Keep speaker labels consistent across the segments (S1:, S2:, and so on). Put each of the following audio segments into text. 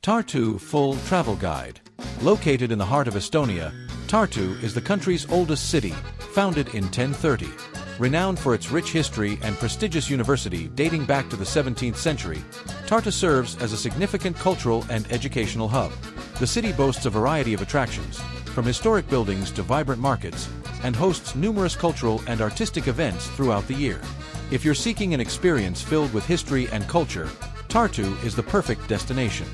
S1: Tartu Full Travel Guide. Located in the heart of Estonia, Tartu is the country's oldest city, founded in 1030. Renowned for its rich history and prestigious university dating back to the 17th century, Tartu serves as a significant cultural and educational hub. The city boasts a variety of attractions, from historic buildings to vibrant markets, and hosts numerous cultural and artistic events throughout the year. If you're seeking an experience filled with history and culture, Tartu is the perfect destination.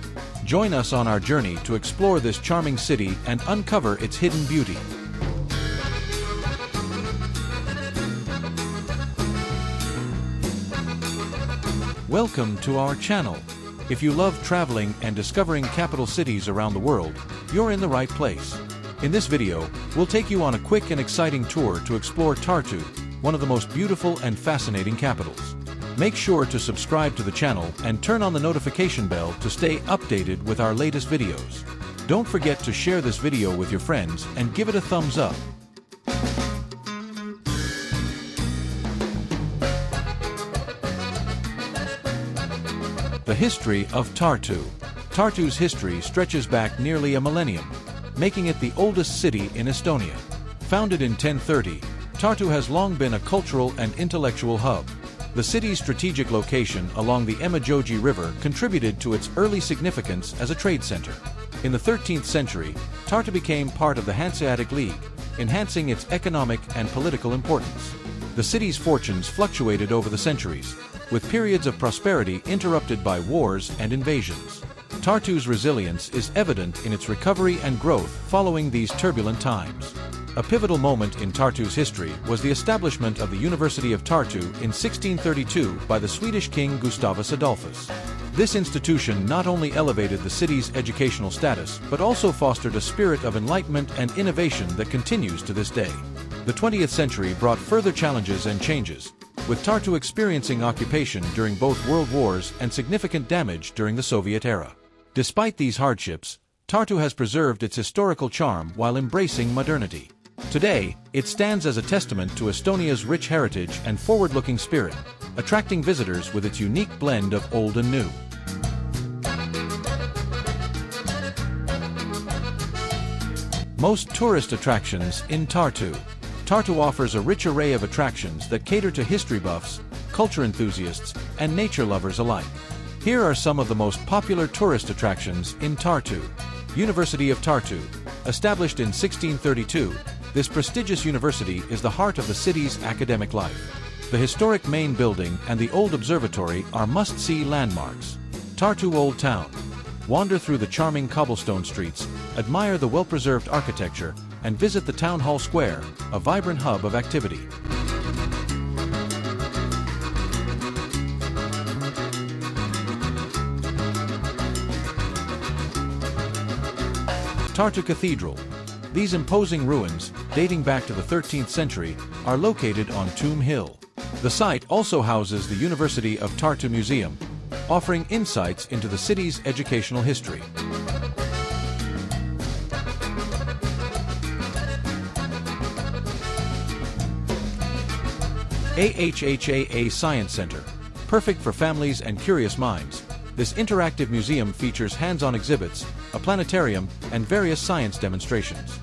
S1: Join us on our journey to explore this charming city and uncover its hidden beauty. Welcome to our channel. If you love traveling and discovering capital cities around the world, you're in the right place. In this video, we'll take you on a quick and exciting tour to explore Tartu, one of the most beautiful and fascinating capitals. Make sure to subscribe to the channel and turn on the notification bell to stay updated with our latest videos. Don't forget to share this video with your friends and give it a thumbs up. The history of Tartu. Tartu's history stretches back nearly a millennium, making it the oldest city in Estonia. Founded in 1030, Tartu has long been a cultural and intellectual hub. The city's strategic location along the Emajõgi River contributed to its early significance as a trade center. In the 13th century, Tartu became part of the Hanseatic League, enhancing its economic and political importance. The city's fortunes fluctuated over the centuries, with periods of prosperity interrupted by wars and invasions. Tartu's resilience is evident in its recovery and growth following these turbulent times. A pivotal moment in Tartu's history was the establishment of the University of Tartu in 1632 by the Swedish king Gustavus Adolphus. This institution not only elevated the city's educational status, but also fostered a spirit of enlightenment and innovation that continues to this day. The 20th century brought further challenges and changes, with Tartu experiencing occupation during both world wars and significant damage during the Soviet era. Despite these hardships, Tartu has preserved its historical charm while embracing modernity. Today, it stands as a testament to Estonia's rich heritage and forward-looking spirit, attracting visitors with its unique blend of old and new. Most tourist attractions in Tartu. Tartu offers a rich array of attractions that cater to history buffs, culture enthusiasts, and nature lovers alike. Here are some of the most popular tourist attractions in Tartu. University of Tartu. Established in 1632, this prestigious university is the heart of the city's academic life. The historic main building and the old observatory are must-see landmarks. Tartu Old Town. Wander through the charming cobblestone streets, admire the well-preserved architecture, and visit the Town Hall Square, a vibrant hub of activity. Tartu Cathedral. These imposing ruins, dating back to the 13th century, are located on Tomb Hill. The site also houses the University of Tartu Museum, offering insights into the city's educational history. AHHAA Science Center. Perfect for families and curious minds, this interactive museum features hands-on exhibits, a planetarium, and various science demonstrations.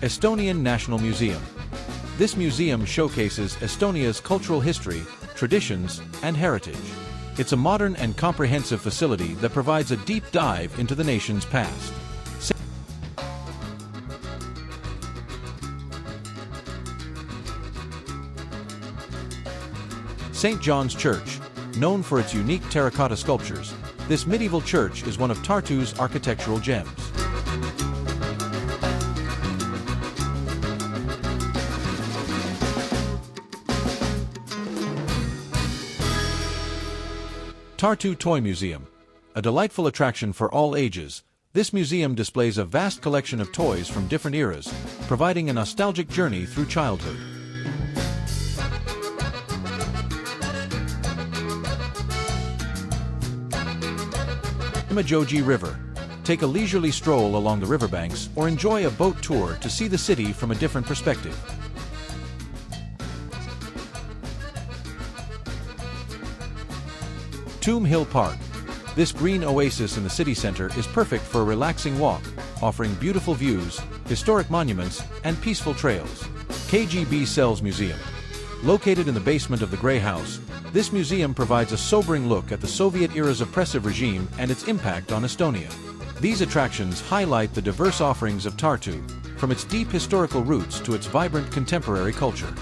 S1: Estonian National Museum. This museum showcases Estonia's cultural history, traditions, and heritage. It's a modern and comprehensive facility that provides a deep dive into the nation's past. St. John's Church. Known for its unique terracotta sculptures, this medieval church is one of Tartu's architectural gems. Tartu Toy Museum. A delightful attraction for all ages, this museum displays a vast collection of toys from different eras, providing a nostalgic journey through childhood. Emajõgi River. Take a leisurely stroll along the riverbanks or enjoy a boat tour to see the city from a different perspective. Tomb Hill Park. This green oasis in the city center is perfect for a relaxing walk, offering beautiful views, historic monuments, and peaceful trails. KGB Cells Museum. Located in the basement of the Grey House, this museum provides a sobering look at the Soviet-era's oppressive regime and its impact on Estonia. These attractions highlight the diverse offerings of Tartu, from its deep historical roots to its vibrant contemporary culture.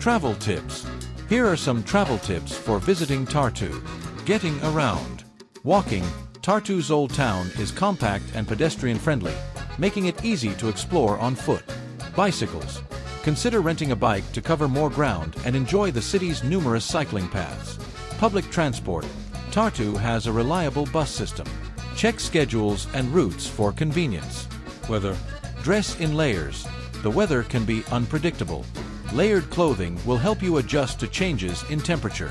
S1: Travel tips. Here are some travel tips for visiting Tartu. Getting around. Walking. Tartu's old town is compact and pedestrian-friendly, making it easy to explore on foot. Bicycles. Consider renting a bike to cover more ground and enjoy the city's numerous cycling paths. Public transport. Tartu has a reliable bus system. Check schedules and routes for convenience. Weather. Dress in layers. The weather can be unpredictable. Layered clothing will help you adjust to changes in temperature.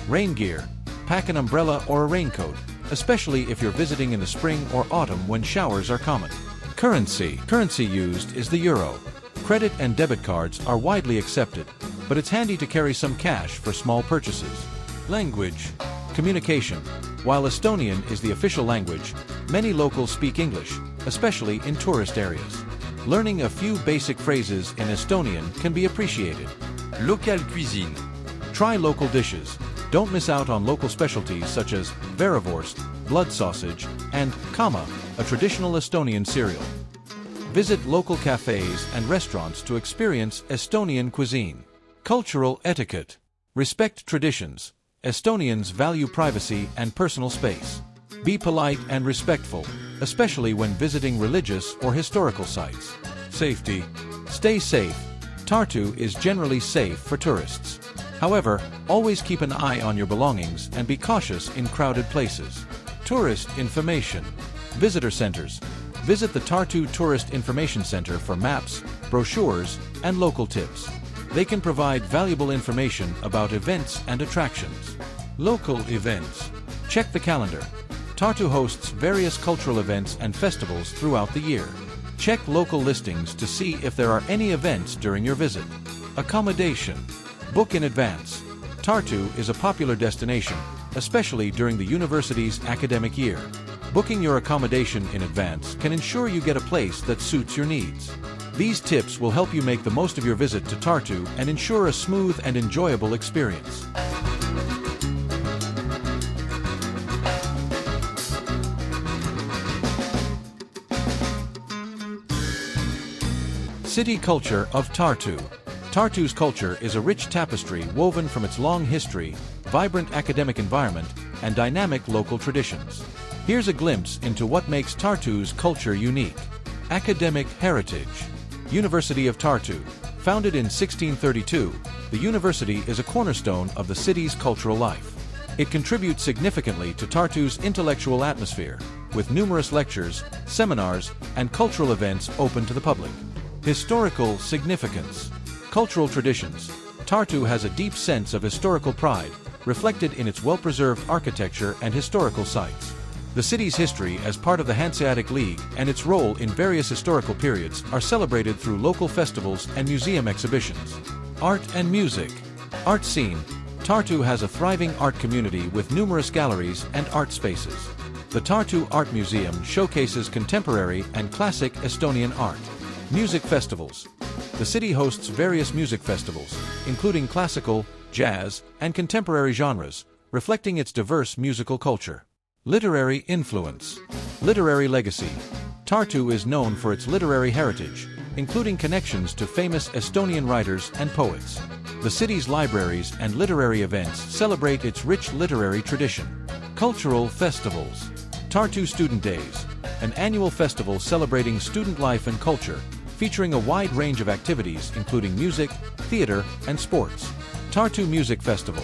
S1: Rain gear. Pack an umbrella or a raincoat, especially if you're visiting in the spring or autumn when showers are common. Currency. Currency used is the euro. Credit and debit cards are widely accepted, but it's handy to carry some cash for small purchases. Language. Communication. While Estonian is the official language, many locals speak English, especially in tourist areas. Learning a few basic phrases in Estonian can be appreciated. Local cuisine. Try local dishes. Don't miss out on local specialties such as verivurst, blood sausage, and kama, a traditional Estonian cereal. Visit local cafes and restaurants to experience Estonian cuisine. Cultural etiquette. Respect traditions. Estonians value privacy and personal space. Be polite and respectful, especially when visiting religious or historical sites. Safety. Stay safe. Tartu is generally safe for tourists. However, always keep an eye on your belongings and be cautious in crowded places. Tourist information. Visitor centers. Visit the Tartu Tourist Information Center for maps, brochures, and local tips. They can provide valuable information about events and attractions. Local events. Check the calendar. Tartu hosts various cultural events and festivals throughout the year. Check local listings to see if there are any events during your visit. Accommodation. Book in advance. Tartu is a popular destination, especially during the university's academic year. Booking your accommodation in advance can ensure you get a place that suits your needs. These tips will help you make the most of your visit to Tartu and ensure a smooth and enjoyable experience. City culture of Tartu. Tartu's culture is a rich tapestry woven from its long history, vibrant academic environment, and dynamic local traditions. Here's a glimpse into what makes Tartu's culture unique. Academic heritage. University of Tartu. Founded in 1632, the university is a cornerstone of the city's cultural life. It contributes significantly to Tartu's intellectual atmosphere, with numerous lectures, seminars, and cultural events open to the public. Historical significance. Cultural traditions. Tartu has a deep sense of historical pride, reflected in its well-preserved architecture and historical sites. The city's history as part of the Hanseatic League and its role in various historical periods are celebrated through local festivals and museum exhibitions. Art and music. Art scene. Tartu has a thriving art community with numerous galleries and art spaces. The Tartu Art Museum showcases contemporary and classic Estonian art. Music festivals. The city hosts various music festivals, including classical, jazz, and contemporary genres, reflecting its diverse musical culture. Literary influence. Literary legacy. Tartu is known for its literary heritage, including connections to famous Estonian writers and poets. The city's libraries and literary events celebrate its rich literary tradition. Cultural festivals. Tartu Student Days, an annual festival celebrating student life and culture, featuring a wide range of activities including music, theater, and sports. Tartu Music Festival,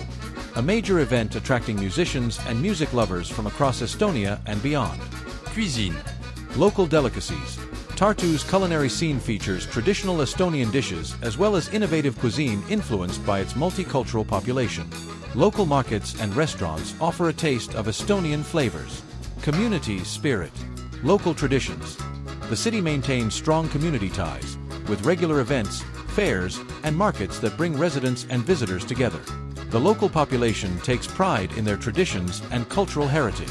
S1: a major event attracting musicians and music lovers from across Estonia and beyond. Cuisine. Local delicacies. Tartu's culinary scene features traditional Estonian dishes as well as innovative cuisine influenced by its multicultural population. Local markets and restaurants offer a taste of Estonian flavors. Community spirit. Local traditions. The city maintains strong community ties, with regular events, fairs, and markets that bring residents and visitors together. The local population takes pride in their traditions and cultural heritage.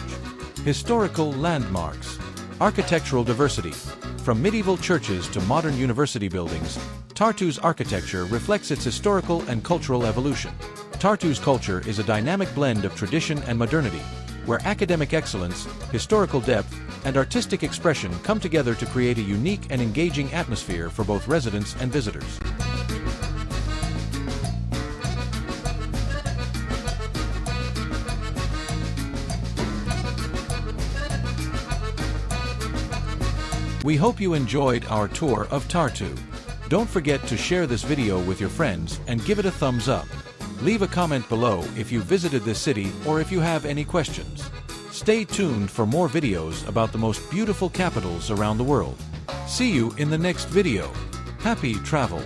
S1: Historical landmarks. Architectural diversity. From medieval churches to modern university buildings, Tartu's architecture reflects its historical and cultural evolution. Tartu's culture is a dynamic blend of tradition and modernity, where academic excellence, historical depth, and artistic expression come together to create a unique and engaging atmosphere for both residents and visitors. We hope you enjoyed our tour of Tartu. Don't forget to share this video with your friends and give it a thumbs up. Leave a comment below if you visited this city or if you have any questions. Stay tuned for more videos about the most beautiful capitals around the world. See you in the next video. Happy travel!